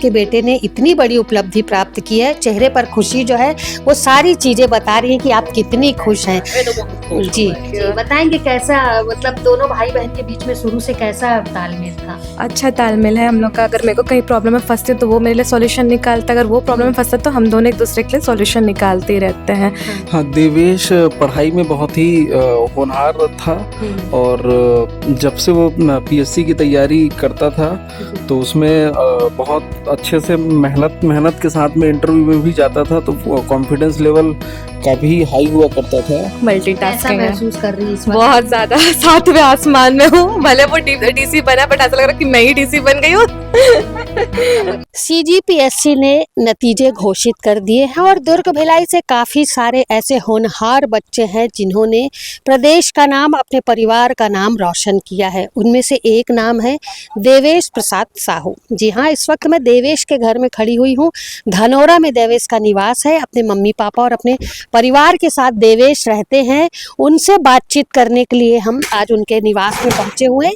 आपके बेटे ने इतनी बड़ी उपलब्धि प्राप्त की है, चेहरे पर खुशी जो है वो सारी चीजें बता रही हैं कि आप कितनी खुश हैं। जी बताएंगे कैसा, मतलब दोनों भाई बहन के बीच में शुरू से कैसा तालमेल था? अच्छा तालमेल है हम लोग का। अगर मेरे को कहीं प्रॉब्लम में फंसती हूँ तो वो मेरे लिए सॉल्यूशन निकालता है, अगर वो प्रॉब्लम में फंसता तो हम दोनों एक दूसरे के लिए सॉल्यूशन निकालते ही रहते हैं। हाँ, देवेश पढ़ाई में बहुत ही होनहार था और जब से वो पीएससी की तैयारी करता था तो उसमें बहुत अच्छे से मेहनत के साथ में इंटरव्यू में भी जाता था, तो कॉन्फिडेंस लेवल काफी हाई हुआ करता था। मल्टीटास्किंग है, महसूस कर रही है इस वक्त? बहुत ज्यादा। सातवें आसमान में हूँ, भले वो डीसी बना बट ऐसा लग रहा है कि मैं ही डीसी बन गई हूँ। सीजीपीएससी ने नतीजे घोषित कर दिए हैं और दुर्ग भिलाई से काफी सारे ऐसे होनहार बच्चे हैं जिन्होंने प्रदेश का नाम, अपने परिवार का नाम रोशन किया है। उनमें से एक नाम है देवेश प्रसाद साहू। जी हाँ, इस वक्त मैं देवेश के घर में खड़ी हुई हूँ। धनोरा में देवेश का निवास है। अपने मम्मी पापा और अपने परिवार के साथ देवेश रहते हैं। उनसे बातचीत करने के लिए हम आज उनके निवास में पहुंचे हुए हैं।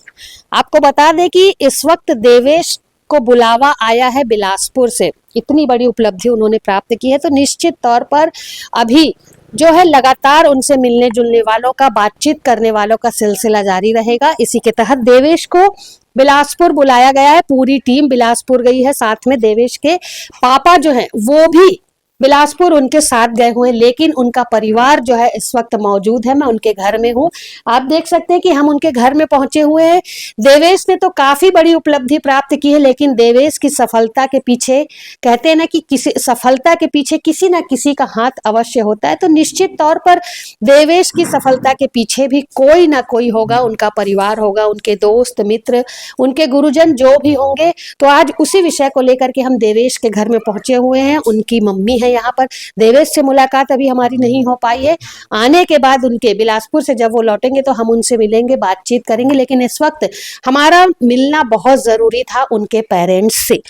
आपको बता दें कि इस वक्त देवेश को बुलावा आया है बिलासपुर से। इतनी बड़ी उपलब्धि उन्होंने प्राप्त की है, तो निश्चित तौर पर अभी जो है लगातार उनसे मिलने जुलने वालों का, बातचीत करने वालों का सिलसिला जारी रहेगा। इसी के तहत देवेश को बिलासपुर बुलाया गया है। पूरी टीम बिलासपुर गई है, साथ में देवेश के पापा जो हैं वो भी बिलासपुर उनके साथ गए हुए, लेकिन उनका परिवार जो है इस वक्त मौजूद है। मैं उनके घर में हूँ, आप देख सकते हैं कि हम उनके घर में पहुंचे हुए हैं। देवेश ने तो काफी बड़ी उपलब्धि प्राप्त की है, लेकिन देवेश की सफलता के पीछे, कहते हैं ना कि किसी सफलता के पीछे किसी ना किसी का हाथ अवश्य होता है, तो निश्चित तौर पर देवेश की सफलता के पीछे भी कोई ना कोई होगा, उनका परिवार होगा, उनके दोस्त मित्र, उनके गुरुजन जो भी होंगे। तो आज उसी विषय को लेकर के हम देवेश के घर में पहुंचे हुए हैं। उनकी मम्मी है यहाँ पर। देवेश से मुलाकात अभी हमारी नहीं हो पाई है। आने के बाद उनके बिलासपुर से जब वो लौटेंगे तो हम उनसे मिलेंगे, बातचीत करेंगे, लेकिन इस वक्त हमारा मिलना बहुत जरूरी था उनके पेरेंट्स से।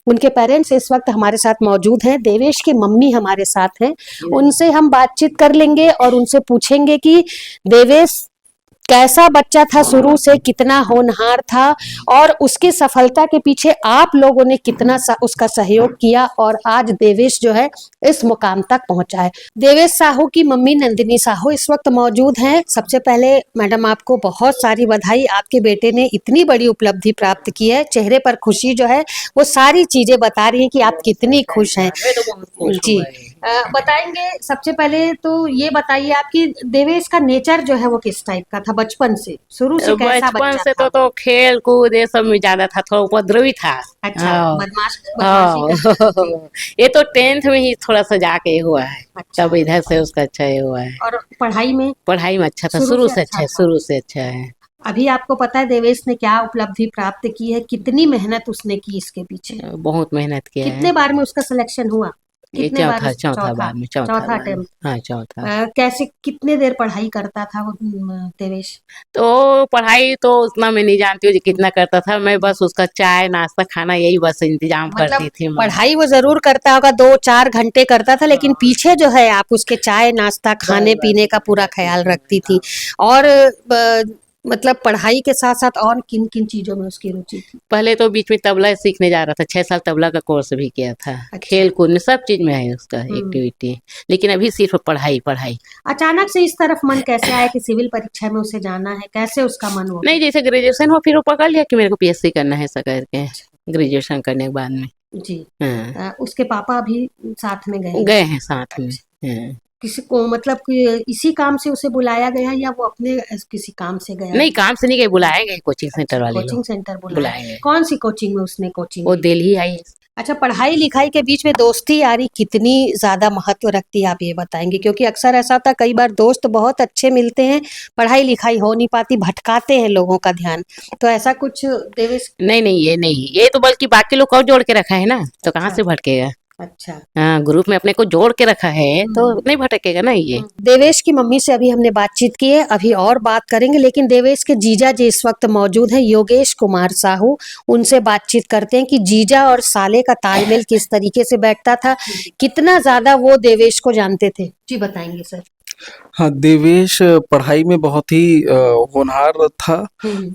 उनके पेरेंट्स इस वक्त हमारे साथ मौजूद हैं। देवेश की मम्मी हमारे साथ हैं, उनसे हम बातचीत कर लेंगे और उनसे पूछेंगे कि देवेश कैसा बच्चा था, शुरू से कितना होनहार था और उसकी सफलता के पीछे आप लोगों ने कितना उसका सहयोग किया और आज देवेश जो है इस मुकाम तक पहुंचा है। देवेश साहू की मम्मी नंदिनी साहू इस वक्त मौजूद हैं। सबसे पहले मैडम आपको बहुत सारी बधाई, आपके बेटे ने इतनी बड़ी उपलब्धि प्राप्त की है। चेहरे पर खुशी जो है वो सारी चीजें बता रही हैं कि आप कितनी खुश हैं। जी बताएंगे, सबसे पहले तो ये बताइए आपकी देवेश का नेचर जो है वो किस टाइप का था बचपन से, शुरू से कैसा बचपन बच्चा से था? तो खेल कूद ये सब में ज्यादा था, थोड़ा उपद्रवी था। अच्छा, हाँ। बदमाशी करता था। ये तो 10th में ही थोड़ा सा जाके हुआ है। अच्छा। तब इधर से उसका अच्छा ही हुआ है। और पढ़ाई में? पढ़ाई में अच्छा था, शुरू शुरू से से अच्छा अच्छा है, था। शुरू से अच्छा है। अभी आपको पता है देवेश ने क्या उपलब्धि प्राप्त की है, कितनी मेहनत उसने की इसके पीछे? बहुत मेहनत किया कितने है। बार में उसका सिलेक्शन हुआ? ये कितने बार चौथा बार में, चौथा बार में। अटेम्प्ट। हाँ, चौथा। कैसे, कितने देर पढ़ाई करता था वो देवेश? तो पढ़ाई तो उतना मैं नहीं जानती हूँ कितना करता था। मैं बस उसका चाय नाश्ता खाना यही बस इंतजाम करती थी मैं। पढ़ाई वो जरूर करता होगा, 2-4 घंटे करता था, लेकिन पीछे जो है आप उसके चाय नाश्ता खाने पीने का पूरा ख्याल रखती थी। और मतलब पढ़ाई के साथ साथ और किन किन चीजों में उसकी रुचि थी? पहले तो बीच में तबला सीखने जा रहा था, 6 साल तबला का कोर्स भी किया था। अच्छा। खेल कूद में सब चीज में है उसका एक्टिविटी, लेकिन अभी सिर्फ पढ़ाई पढ़ाई। अचानक से इस तरफ मन कैसे आया कि सिविल परीक्षा में उसे जाना है? कैसे उसका मन हुआ? नहीं, जैसे ग्रेजुएशन हो फिर वो पकड़ लिया कि मेरे को पीएससी करना है, ऐसा करके ग्रेजुएशन करने के बाद में। जी। हाँ। उसके पापा अभी साथ में गए हैं साथ में। हाँ। किसी को, मतलब कि इसी काम से उसे बुलाया गया या वो अपने किसी काम से गया? नहीं, काम से नहीं गए, बुलाए गए कोचिंग सेंटर वाले लोग। कोचिंग सेंटर बुलाया बुलाए गए। कौन सी कोचिंग में उसने कोचिंग वो ली? दिल्ली आई। अच्छा, पढ़ाई लिखाई के बीच में दोस्ती यारी कितनी ज्यादा महत्व रखती है, आप ये बताएंगे? क्योंकि अक्सर ऐसा होता है, कई बार दोस्त बहुत अच्छे मिलते हैं, पढ़ाई लिखाई हो नहीं पाती, भटकाते हैं लोगों का ध्यान, तो ऐसा कुछ देवेश? नहीं, ये नहीं, ये तो बल्कि बाकी लोग को जोड़ के रखा है ना, तो कहाँ से भटकेगा। अच्छा। हाँ, ग्रुप में अपने को जोड़ के रखा है तो नहीं भटकेगा ना ये। देवेश की मम्मी से अभी हमने बातचीत की है, अभी और बात करेंगे, लेकिन देवेश के जीजा जी इस वक्त मौजूद हैं, योगेश कुमार साहू। उनसे बातचीत करते हैं कि जीजा और साले का तालमेल किस तरीके से बैठता था, कितना ज्यादा वो देवेश को जानते थे। जी बताएंगे सर। हाँ, देवेश पढ़ाई में बहुत ही होनहार था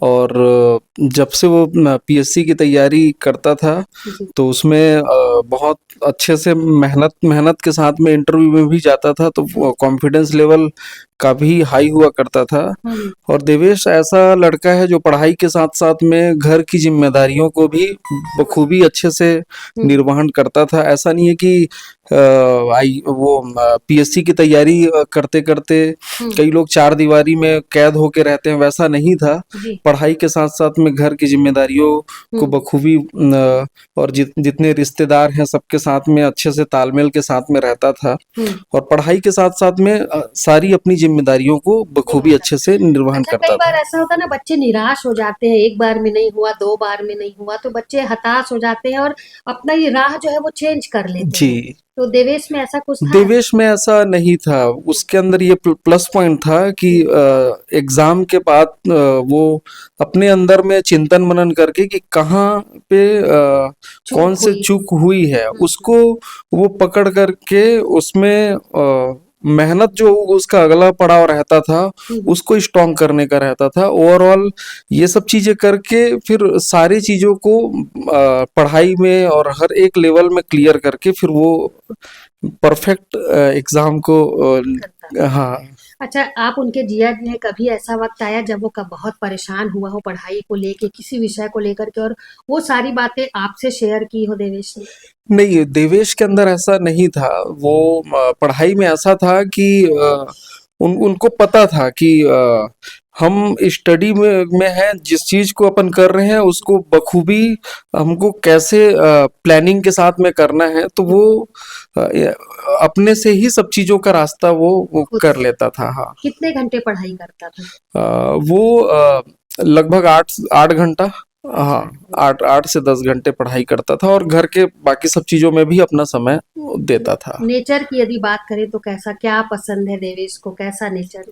और जब से वो पीएससी की तैयारी करता था जी। तो उसमें बहुत अच्छे से मेहनत मेहनत के साथ में इंटरव्यू में भी जाता था, तो कॉन्फिडेंस लेवल काफी हाई हुआ करता था। और देवेश ऐसा लड़का है जो पढ़ाई के साथ साथ में घर की जिम्मेदारियों को भी बखूबी अच्छे से निर्वहन करता था। ऐसा नहीं है कि पीएससी की तैयारी करते करते कई लोग चार दीवारी में कैद होके रहते हैं, वैसा नहीं था। जी। पढ़ाई के साथ साथ में घर की जिम्मेदारियों को बखूबी और जितने रिश्तेदार हैं सबके साथ में अच्छे से तालमेल के साथ में रहता था और पढ़ाई के साथ साथ में सारी अपनी जिम्मेदारियों को बखूबी अच्छे से निर्वहन अच्छा, करता कई बार था। ऐसा होता है ना, बच्चे निराश हो जाते हैं, एक बार में नहीं हुआ, दो बार में नहीं हुआ तो बच्चे हताश हो जाते हैं और अपना ये राह जो है वो चेंज कर लेते हैं। जी, तो देवेश में ऐसा कुछ था? देवेश में ऐसा नहीं था। उसके अंदर ये प्लस पॉइंट था कि एग्जाम के बाद वो अपने अंदर में चिंतन मनन करके कि कहाँ पे कौन से हुई। चूक हुई है उसको वो पकड़ करके उसमें मेहनत जो उसका अगला पड़ाव रहता था उसको स्ट्रॉन्ग करने का रहता था। ओवरऑल ये सब चीजें करके फिर सारी चीजों को पढ़ाई में और हर एक लेवल में क्लियर करके फिर वो परफेक्ट एग्जाम को हाँ। अच्छा, आप उनके जिया में कभी ऐसा वक्त आया जब वो बहुत परेशान हुआ हो पढ़ाई को लेके, किसी विषय को लेकर के, और वो सारी बातें आपसे शेयर की हो देवेश ने? नहीं, देवेश के अंदर ऐसा नहीं था। वो पढ़ाई में ऐसा था कि उनको पता था कि हम स्टडी में हैं, जिस चीज को अपन कर रहे हैं उसको बखूबी हमको कैसे प्लानिंग के साथ में करना है, तो वो अपने से ही सब चीजों का रास्ता वो कर लेता था। हाँ, कितने घंटे पढ़ाई करता था? वो लगभग 8 घंटा, हाँ 8 से 10 घंटे पढ़ाई करता था और घर के बाकी सब चीजों में भी अपना समय देता था। नेचर की यदि बात करें तो कैसा, क्या पसंद है देवेश को, कैसा नेचर?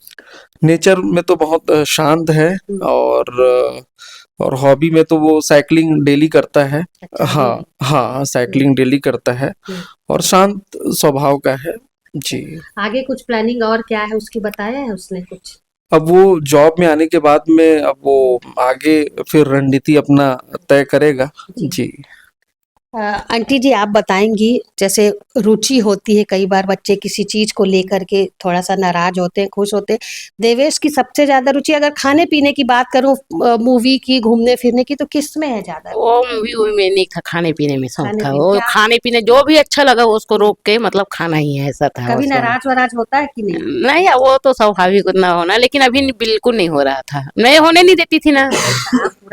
नेचर में तो बहुत शांत है और हॉबी में तो वो साइकिलिंग डेली करता है। अच्छा, हाँ हाँ, साइकिलिंग डेली करता है और शांत स्वभाव का है जी। आगे कुछ प्लानिंग और क्या है उसकी बताया है उसने कुछ? अब वो जॉब में आने के बाद में अब वो आगे फिर रणनीति अपना तय करेगा जी। आंटी जी, आप बताएंगी, जैसे रुचि होती है, कई बार बच्चे किसी चीज को लेकर के थोड़ा सा नाराज होते हैं, खुश होते हैं। देवेश की सबसे ज्यादा रुचि, अगर खाने पीने की बात करूं, मूवी की, घूमने फिरने की, तो किस में है ज्यादा? वो मूवी में नहीं था, खाने पीने में शौक खाने था। पीने वो क्या? खाने पीने जो भी अच्छा लगा वो उसको रोक के मतलब खाना ही है, ऐसा था कभी उसका। नाराज वराज होता है कि नहीं? नहीं, वो तो स्वाभाविक ना होना, लेकिन अभी बिल्कुल नहीं हो रहा था, नहीं होने नहीं देती थी ना।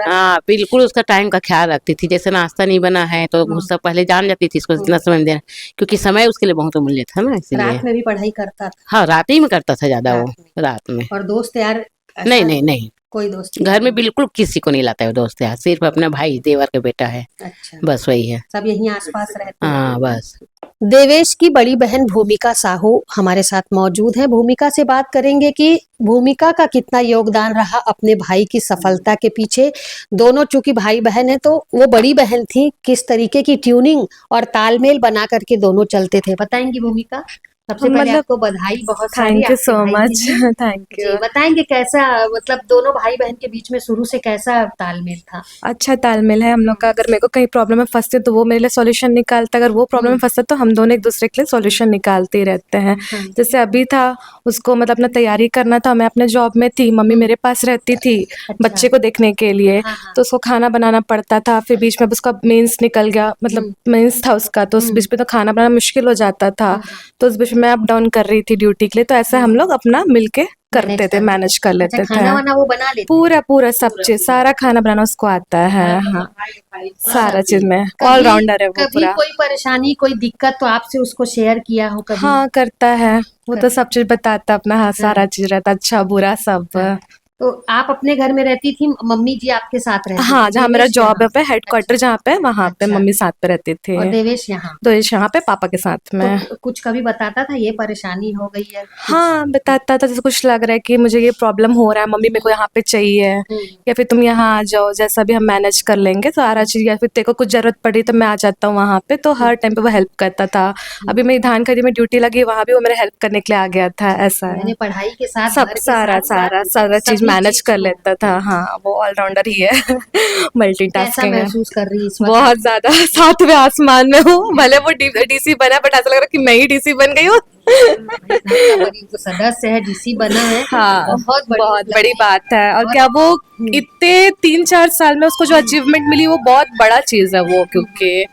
हाँ, बिल्कुल उसका टाइम का ख्याल रखती थी। जैसे नाश्ता नहीं बना है तो उससे पहले जान जाती थी इसको इतना समय देना, क्योंकि समय उसके लिए बहुत अमूल्य था ना, इसलिए। रात में भी पढ़ाई करता था? हाँ, रात ही में करता था ज्यादा वो, रात में। रात में। और दोस्त यार ऐसा नहीं नहीं नहीं, कोई दोस्त घर में बिल्कुल किसी को नहीं लाता है दोस्त यार, सिर्फ अपना भाई देवर का बेटा है, अच्छा, बस वही है। सब यहीं आसपास रहते हैं? हाँ बस। देवेश की बड़ी बहन भूमिका साहू हमारे साथ मौजूद है। भूमिका से बात करेंगे कि भूमिका का कितना योगदान रहा अपने भाई की सफलता के पीछे। दोनों चूंकि भाई बहन है तो वो बड़ी बहन थी, किस तरीके की ट्यूनिंग और तालमेल बना करके दोनों चलते थे, बताएंगी भूमिका? सबसे पहले मतलब आपको बधाई बहुत सारी थैंक यू आपके सो भाई के मच, लिए। थैंक जी, यू। बताएंगे कैसा, मतलब दोनों भाई बहन के बीच में शुरू से कैसा तालमेल था? अच्छा तालमेल है हम लोग का। अगर मेरे को कहीं प्रॉब्लम में फंसते तो वो मेरे लिए सॉल्यूशन निकालता, अगर वो प्रॉब्लम में फंसता तो हम दोनों एक दूसरे के लिए सॉल्यूशन निकालते ही रहते हैं। जैसे अभी था, उसको मतलब अपना तैयारी करना था, मैं अपने जॉब में थी, मम्मी मेरे पास रहती थी बच्चे को देखने के लिए, तो उसको खाना बनाना पड़ता था। फिर बीच में उसका मेंस निकल गया, मतलब मेंस था उसका, तो उस बीच में तो खाना बनाना मुश्किल हो जाता था, तो उस बीच में अप डाउन कर रही थी ड्यूटी के लिए, तो ऐसा हम लोग अपना मिलके करते थे, मैनेज कर लेते थे। खाना वाना वो बना लेते? पूरा सब चीज, सारा खाना बनाना उसको आता है। हाँ, सारा चीज में ऑलराउंडर है वो कभी पूरा। कोई परेशानी, कोई दिक्कत तो आपसे उसको शेयर किया हो कभी? हाँ करता है वो, तो सब चीज बताता अपना। हाँ, सारा चीज रहता, अच्छा बुरा सब। तो आप अपने घर में रहती थी, मम्मी जी आपके साथ रहती हाँ, थी? जहाँ मेरा देवेश जॉब है यहाँ? पे हेडक्वार्टर जहाँ पे वहाँ पे अच्छा। मम्मी साथ पे रहते थे। और देवेश यहाँ? तो यहाँ पे पापा के साथ में। तो कुछ कभी बताता था ये परेशानी हो गई है कुछ? हाँ, बताता था जैसे कुछ लग रहा है कि मुझे ये प्रॉब्लम हो रहा है, मम्मी मेरे को यहाँ पे चाहिए, या फिर तुम यहाँ आ जाओ, जैसा भी हम मैनेज कर लेंगे सारा चीज़, या फिर तेरे को कुछ ज़रूरत पड़ी तो मैं आ जाता हूँ वहाँ पे। तो हर टाइम पे वो हेल्प करता था। अभी मेरी धान खरी में ड्यूटी लगी, वहाँ भी वो मेरे हेल्प करने के लिए आ गया था, ऐसा है। यानी पढ़ाई के साथ, सब घर के सारा साथ सारा साथ सारा चीज़ सभी मैनेज चीज कर को। लेता था। हाँ, वो ऑलराउंडर ही है। कैसा मल्टीटास्किंग है। महसूस कर रही है इस वक्त? बहुत ज्यादा सातवें आसमान में हूँ। भले वो डीसी बना, बट ऐसा लग रहा है कि मैं ही डीसी बन गई हूँ। भाई, घर का बड़ी जो सदस्य है, डीसी बना है, हाँ, बहुत बड़ी बहुत उपलब्धि बड़ी बात है। और और- क्या वो इतने 3-4 साल में उसको जो अचीवमेंट मिली वो बहुत बड़ा चीज है वो, क्योंकि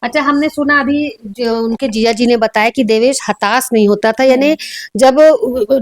अच्छा, हमने सुना अभी जो उनके जिया जी ने बताया कि देवेश हताश नहीं होता था, यानी जब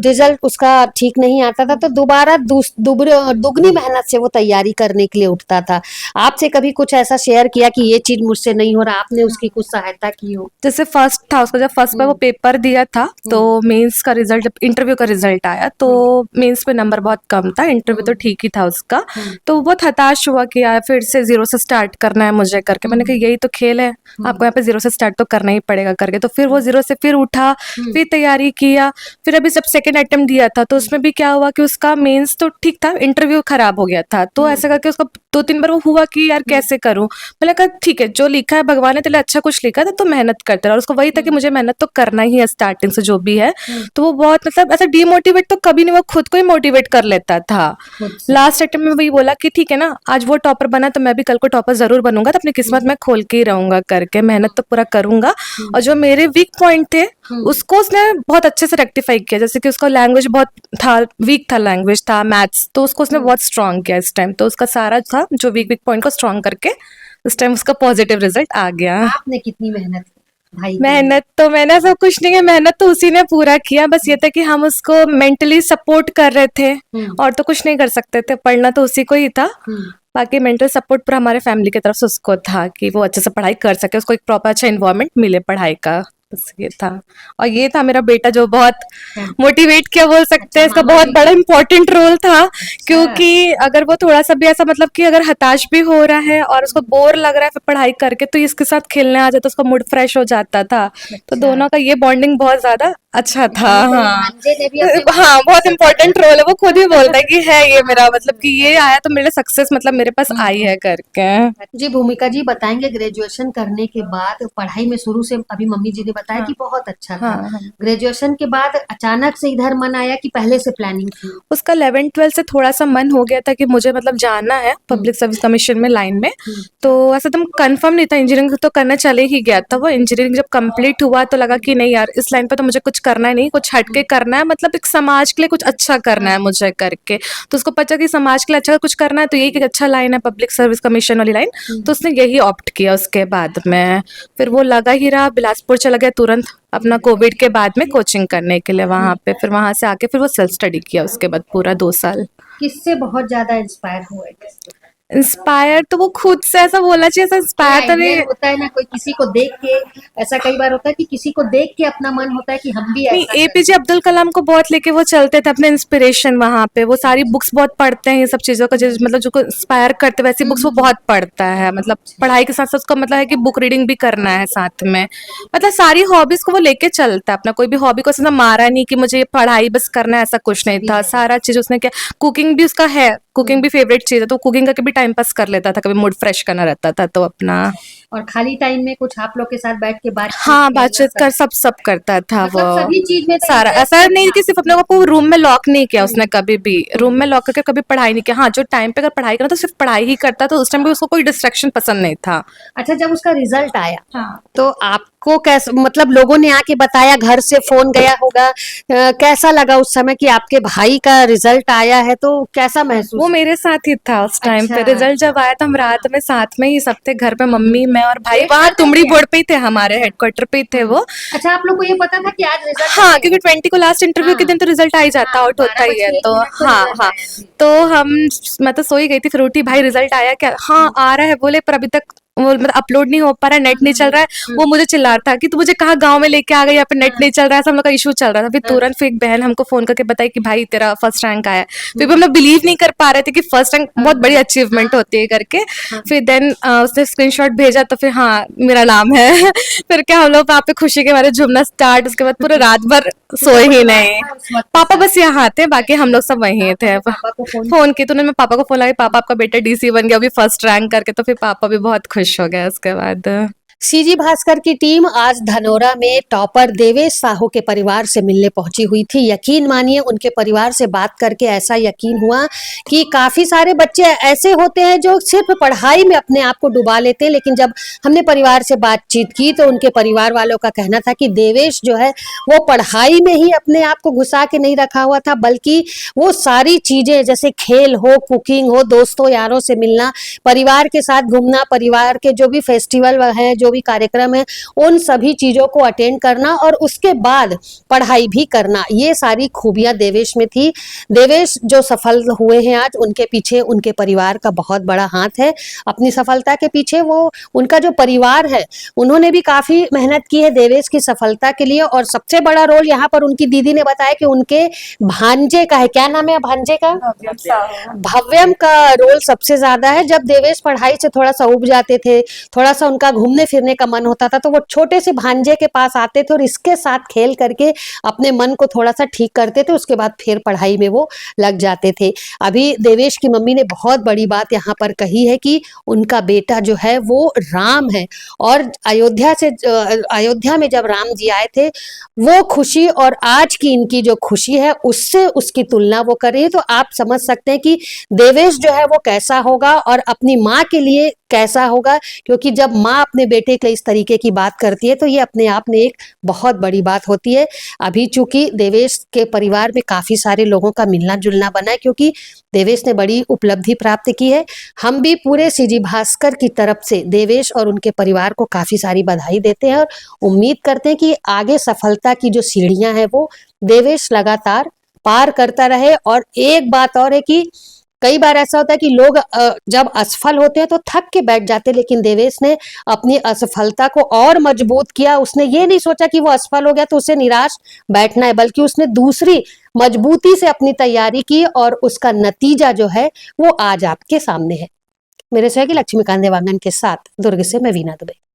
रिजल्ट उसका ठीक नहीं आता था तो दोबारा दुगनी मेहनत से वो तैयारी करने के लिए उठता था। आपसे कभी कुछ ऐसा शेयर किया कि ये चीज मुझसे नहीं हो रहा, आपने उसकी कुछ सहायता की हो? जैसे फर्स्ट था उसका, जब फर्स्ट पे वो पेपर दिया था तो मेंस का रिजल्ट, जब इंटरव्यू का रिजल्ट आया तो मेंस पे नंबर बहुत कम था, इंटरव्यू तो ठीक ही था उसका। तो वो बहुत हताश हुआ कि यार फिर से जीरो से स्टार्ट करना है मुझे करके। मैंने कहा यही तो खेल है, आपको यहाँ पे जीरो से स्टार्ट तो करना ही पड़ेगा करके। तो फिर वो जीरो से फिर उठा, फिर तैयारी किया। फिर अभी जब सेकंड अटेम्प्ट दिया था तो उसमें भी क्या हुआ कि उसका मेंस तो ठीक था, इंटरव्यू खराब हो गया था। तो ऐसा करके उसको 2-3 बार वो हुआ कि यार कैसे करूं। मैंने कहा ठीक है, जो लिखा है भगवान ने तेरे लिए अच्छा कुछ लिखा है तो मेहनत करते रहो। और उसको वही था कि मुझे मेहनत तो करना ही है स्टार्टिंग से जो भी है। तो वो बहुत मतलब ऐसा डीमोटिवेट तो कभी नहीं, वो खुद को ही मोटिवेट कर लेता था। लास्ट अटेम्प्ट में वही बोला कि ठीक है ना, आज वो टॉपर बना तो मैं भी कल को टॉपर जरूर बनूंगा, तो अपनी किस्मत में खोल के ही रहूंगा करके, मेहनत तो पूरा करूंगा। और जो मेरे वीक पॉइंट थे उसको उसने बहुत अच्छे से रेक्टिफाई किया। जैसे कि उसका लैंग्वेज बहुत था, वीक था, लैंग्वेज था, मैथ्स, तो उसको उसने बहुत स्ट्रांग किया इस टाइम। तो उसका सारा था जो वीक पॉइंट को स्ट्रांग करके इस टाइम उसका पॉजिटिव रिजल्ट आ गया। आपने कितनी मेहनत की भाई के लिए? मेहनत तो मैंने ऐसा कुछ नहीं है, मेहनत तो उसी ने पूरा किया। बस ये था कि हम उसको मेंटली सपोर्ट कर रहे थे और तो कुछ नहीं कर सकते थे, पढ़ना तो उसी को ही था। बाकी मेंटल सपोर्ट पूरा हमारे फैमिली की तरफ से उसको था कि वो अच्छे से पढ़ाई कर सके, उसको एक प्रॉपर अच्छा इन्वायरमेंट मिले पढ़ाई का, बस ये था। और ये था मेरा बेटा जो बहुत मोटिवेट किया बोल सकते हैं, इसका बहुत बड़ा इंपॉर्टेंट रोल था। क्योंकि अगर वो थोड़ा सा भी ऐसा मतलब कि अगर हताश भी हो रहा है और उसको बोर लग रहा है फिर पढ़ाई करके, तो इसके साथ खेलने आ जाता, उसका मूड फ्रेश हो जाता था। तो दोनों का ये बॉन्डिंग बहुत ज्यादा अच्छा था। हाँ भांजे ने भी अपने हाँ, बहुत इंपॉर्टेंट रोल है। वो खुद ही बोलता है कि है ये मेरा, मतलब कि ये आया तो मेरे सक्सेस मतलब मेरे पास आई है करके। जी भूमिका जी बताएंगे, ग्रेजुएशन करने के बाद पढ़ाई में शुरू से अभी मम्मी जी ने बताया कि बहुत अच्छा था, हाँ। ग्रेजुएशन के बाद अचानक से इधर मन आया कि पहले से प्लानिंग थी? उसका 11-12 से थोड़ा सा मन हो गया था कि मुझे मतलब जाना है पब्लिक सर्विस कमीशन में लाइन में। तो ऐसा एकदम कंफर्म नहीं था, इंजीनियरिंग तो करना चले ही गया था वो। इंजीनियरिंग जब कंप्लीट हुआ तो लगा कि नहीं यार, इस लाइन पे तो मुझे कुछ करना ही नहीं, कुछ हटके करना है, मतलब एक समाज के लिए कुछ अच्छा करना है मुझे करके। तो उसको पता कि समाज के लिए अच्छा कुछ करना है तो यही एक अच्छा लाइन है पब्लिक सर्विस कमीशन वाली लाइन। तो उसने यही ऑप्ट किया। उसके बाद में फिर वो लगा ही रहा, बिलासपुर चला गया तुरंत अपना कोविड के बाद में कोचिंग करने के लिए वहाँ पे। फिर वहाँ से आके फिर वो सेल्फ स्टडी किया उसके बाद पूरा 2 साल। किससे बहुत ज्यादा इंस्पायर हुए? इंस्पायर तो वो खुद से, ऐसा बोलना चाहिए, ऐसा इंस्पायर तो नहीं। आइडियल होता है ना, कोई किसी को देख के, ऐसा कई बार होता है कि किसी को देख के अपना मन होता है कि हम भी नहीं, ऐसा एपीजे अब्दुल कलाम को बहुत लेके वो चलते थे अपने इंस्पिरेशन। वहाँ पे वो सारी बुक्स बहुत पढ़ते हैं, ये सब चीजों का मतलब जो को इंस्पायर करते वैसी बुक्स वो बहुत पढ़ता है। मतलब पढ़ाई के साथ साथ उसका मतलब है कि बुक रीडिंग भी करना है साथ में। मतलब सारी हॉबीज को वो लेके चलता है अपना, कोई भी हॉबी को उसने मारा नहीं कि मुझे ये पढ़ाई बस करना है, ऐसा कुछ नहीं था। सारा चीज उसने क्या, कुकिंग भी उसका है, कुकिंग भी फेवरेट चीज है, तो कुकिंग करके भी टाइम पास कर लेता था, कभी मूड फ्रेश करना रहता था तो अपना। और खाली टाइम में कुछ आप लोग के साथ बैठ के बात? हाँ, बातचीत कर सब करता था वो। मतलब सभी चीज में तो सारा interest ऐसा था। नहीं कि सिर्फ अपने को रूम में लॉक नहीं किया उसने, कभी भी रूम में लॉक करके कभी पढ़ाई नहीं किया। हाँ, जो टाइम पे अगर पढ़ाई करना तो सिर्फ पढ़ाई ही करता था, उस टाइम पे उसको कोई डिस्ट्रैक्शन पसंद नहीं था। अच्छा, जब उसका रिजल्ट आया हाँ। तो आपको कैसा, मतलब लोगों ने आके बताया, घर से फोन गया होगा, कैसा लगा उस समय कि आपके भाई का रिजल्ट आया है, तो कैसा महसूस? वो मेरे साथ ही था उस टाइम पे। अच्छा। रिजल्ट जब आया तो हम रात में साथ में ही सब थे घर पे, मम्मी, मैं और भाई। वहाँ तुमड़ी बोर्ड पे ही थे, हमारे हेडक्वार्टर पे ही थे वो। अच्छा, आप लोग को ये पता था कि आज रिजल्ट? हाँ, क्योंकि 20 को लास्ट इंटरव्यू के हाँ। दिन तो रिजल्ट आ ही जाता, आउट होता ही है। तो 12 हाँ result हाँ, आया था। तो हम, मैं तो सोई गई थी, फिर उठी, भाई रिजल्ट आया क्या? हाँ आ रहा है बोले, पर अभी तक वो मतलब अपलोड नहीं हो पा रहा है, नेट नहीं चल रहा है, वो मुझे चिल्ला रहा था कि तू मुझे कहाँ गांव में लेके आ गई, यहाँ पे नेट नहीं चल रहा है, सब हम लोग का इशू चल रहा था। फिर तुरंत फिर एक बहन हमको फोन करके बताई कि भाई तेरा फर्स्ट रैंक आया है। फिर भी हम लोग बिलीव नहीं कर पा रहे थे कि फर्स्ट रैंक बहुत बड़ी अचीवमेंट होती है करके। फिर देन उसने स्क्रीनशॉट भेजा तो फिर हाँ मेरा नाम है। फिर क्या हम लोग वहाँ पे खुशी के मारे झूमना स्टार्ट, उसके बाद पूरे रात भर सोए ही नहीं। पापा बस यहाँ थे, बाकी हम लोग सब वहीं थे। फोन की तो उन्होंने पापा को फोन लगा, पापा आपका बेटा डीसी बन गया अभी फर्स्ट रैंक करके, तो फिर पापा भी बहुत खुश हो गए उसके बाद। सीजी भास्कर की टीम आज धनोरा में टॉपर देवेश साहू के परिवार से मिलने पहुंची हुई थी। यकीन मानिए उनके परिवार से बात करके ऐसा यकीन हुआ कि काफी सारे बच्चे ऐसे होते हैं जो सिर्फ पढ़ाई में अपने आप को डुबा लेते हैं, लेकिन जब हमने परिवार से बातचीत की तो उनके परिवार वालों का कहना था कि देवेश जो है वो पढ़ाई में ही अपने आप को घुसा के नहीं रखा हुआ था, बल्कि वो सारी चीजें जैसे खेल हो, कुकिंग हो, दोस्तों यारों से मिलना, परिवार के साथ घूमना, परिवार के जो भी फेस्टिवल है, जो भी कार्यक्रम है, उन सभी चीजों को अटेंड करना और उसके बाद पढ़ाई भी करना, ये सारी खूबियां देवेश में थी। देवेश जो सफल हुए हैं आज, उनके पीछे उनके परिवार का बहुत बड़ा हाथ है। अपनी सफलता के पीछे वो उनका जो परिवार है उन्होंने भी काफी मेहनत की है देवेश की सफलता के लिए। और सबसे बड़ा रोल यहाँ पर उनकी दीदी ने बताया कि उनके भांजे का है, क्या नाम है भांजे का, भव्यम का रोल सबसे ज्यादा है। जब देवेश पढ़ाई से थोड़ा सा उब जाते थे, थोड़ा सा उनका घूमने फिरने का मन होता था, तो वो छोटे से भांजे के पास आते थे और इसके साथ खेल करके अपने मन को थोड़ा सा ठीक करते थे, उसके बाद फिर पढ़ाई में वो लग जाते थे। अभी देवेश की मम्मी ने बहुत बड़ी बात यहाँ पर कही है कि उनका बेटा जो है वो राम है, और अयोध्या में जब राम जी आए थे वो खुशी और आज की इनकी जो खुशी है उससे उसकी तुलना वो कर रही है। तो आप समझ सकते हैं कि देवेश जो है वो कैसा होगा और अपनी माँ के लिए कैसा होगा, क्योंकि जब माँ अपने बेटे के इस तरीके की बात करती है तो ये अपने आप में एक बहुत बड़ी बात होती है। अभी चूंकि देवेश के परिवार में काफी सारे लोगों का मिलना जुलना बना है, क्योंकि देवेश ने बड़ी उपलब्धि प्राप्त की है। हम भी पूरे सीजी भास्कर की तरफ से देवेश और उनके परिवार को काफी सारी बधाई देते हैं और उम्मीद करते हैं कि आगे सफलता की जो सीढ़ियां हैं वो देवेश लगातार पार करता रहे। और एक बात और है कि कई बार ऐसा होता है कि लोग जब असफल होते हैं तो थक के बैठ जाते हैं, लेकिन देवेश ने अपनी असफलता को और मजबूत किया। उसने ये नहीं सोचा कि वो असफल हो गया तो उसे निराश बैठना है, बल्कि उसने दूसरी मजबूती से अपनी तैयारी की और उसका नतीजा जो है वो आज आपके सामने है। मेरे सहयोगी लक्ष्मीकांत देवांगन के साथ दुर्ग से मैं वीना दुबे।